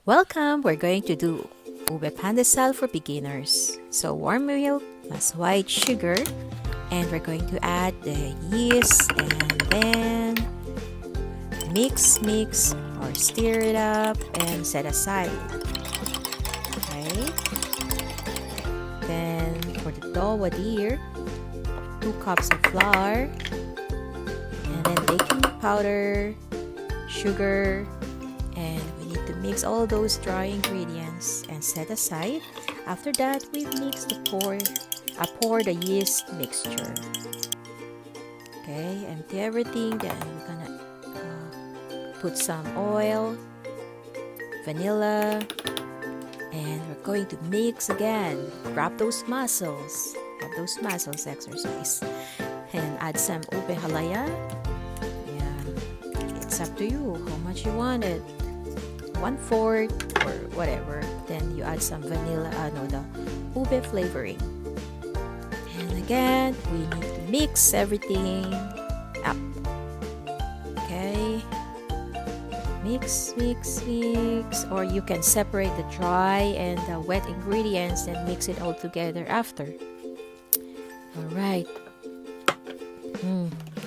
Welcome! We're going to do ube pandesal for beginners. So warm milk plus white sugar, and we're going to add the yeast and then mix or stir it up and set aside. Okay. Then for the dough wadir, 2 cups of flour, and then baking powder, sugar, and we need to mix all those dry ingredients and set aside. After that, we mix the pour the yeast mixture. Okay, empty everything. Then we're gonna put some oil, vanilla, and we're going to mix again. Grab those muscles. Have those muscles exercise. And add some ube halaya. Yeah, it's up to you how much you want it. 1/4 or whatever. Then you add some vanilla, the ube flavoring. And again, we need to mix everything up. Okay, mix, or you can separate the dry and the wet ingredients and mix it all together after. All right.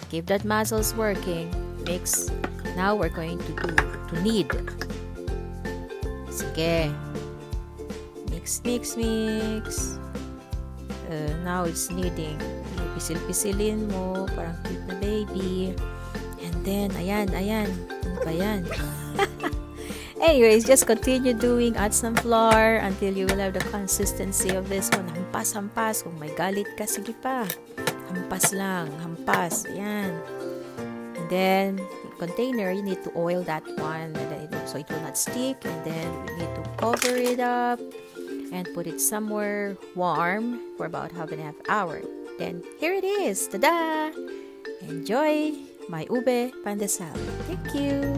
Keep that muscles working. Mix. Now we're going to knead. Sige. Mix. Now it's kneading. Pisil-pisilin mo. Parang cute na baby. And then, ayan. Ano ba yan? Anyways, just continue doing. Add some flour until you will have the consistency of this one. Hampas. Kung may galit ka, sige pa. Hampas lang. Ayan. And then, container, you need to oil that one so it will not stick, and then we need to cover it up and put it somewhere warm for about half an hour. Then here it is. Tada! Enjoy my ube pandesal. Thank you.